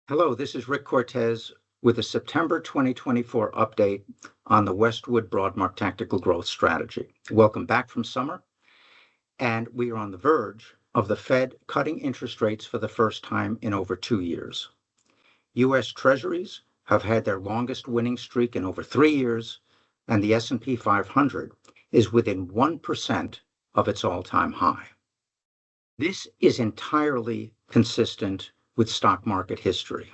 Hello, this is Rick Cortez with a September 2024 update on the Westwood Broadmark Tactical Growth Strategy. Welcome back from summer, and we are on the verge of the Fed cutting interest rates for the first time in over 2 years. U.S. Treasuries have had their longest winning streak in over 3 years, and the S&P 500 is within 1% of its all-time high. This is entirely consistent with stock market history.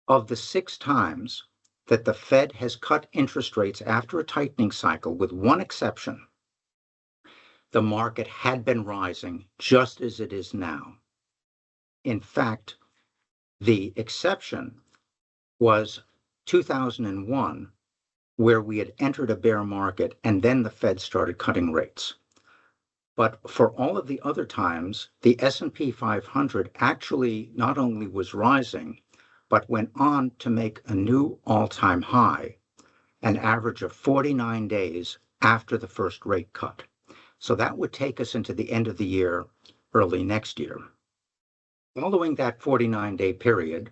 Of the 6 times that the Fed has cut interest rates after a tightening cycle, with one exception, the market had been rising just as it is now. In fact, the exception was 2001, where we had entered a bear market and then the Fed started cutting rates. But for all of the other times, the S&P 500 actually not only was rising, but went on to make a new all-time high, an average of 49 days after the first rate cut. So that would take us into the end of the year, early next year. Following that 49-day period,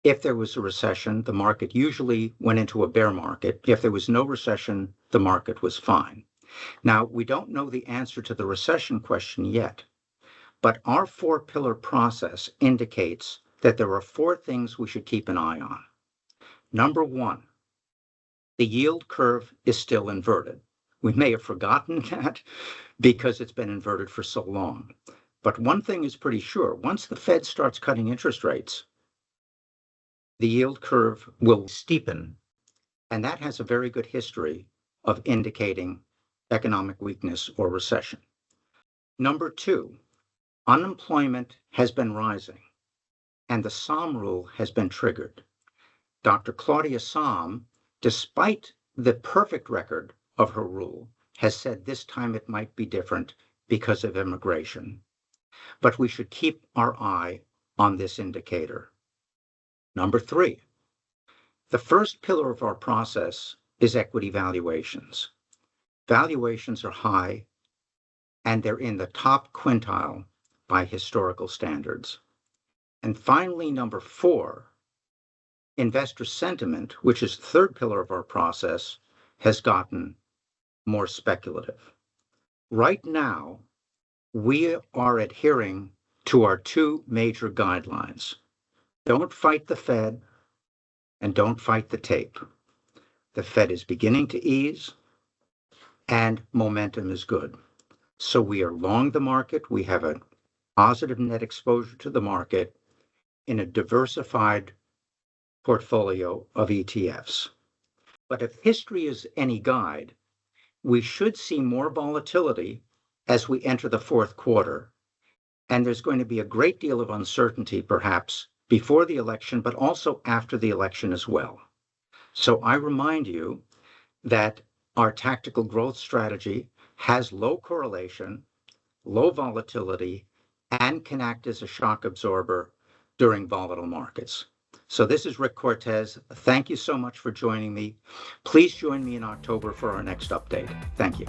if there was a recession, the market usually went into a bear market. If there was no recession, the market was fine. Now, we don't know the answer to the recession question yet, but our 4-pillar process indicates that there are 4 things we should keep an eye on. Number 1, the yield curve is still inverted. We may have forgotten that because it's been inverted for so long. But one thing is pretty sure: once the Fed starts cutting interest rates, the yield curve will steepen, and that has a very good history of indicating economic weakness or recession. Number 2, unemployment has been rising, and the Sahm rule has been triggered. Dr. Claudia Sahm, despite the perfect record of her rule, has said this time it might be different because of immigration. But we should keep our eye on this indicator. Number 3, the first pillar of our process is equity valuations. Valuations are high, and they're in the top quintile by historical standards. And finally, number 4, investor sentiment, which is the third pillar of our process, has gotten more speculative. Right now, we are adhering to our 2 major guidelines. Don't fight the Fed, and don't fight the tape. The Fed is beginning to ease, and momentum is good. So we are long the market. We have a positive net exposure to the market in a diversified portfolio of ETFs. But if history is any guide, we should see more volatility as we enter the 4th quarter. And there's going to be a great deal of uncertainty, perhaps, before the election, but also after the election as well. So I remind you that our tactical growth strategy has low correlation, low volatility, and can act as a shock absorber during volatile markets. So this is Rick Cortez. Thank you so much for joining me. Please join me in October for our next update. Thank you.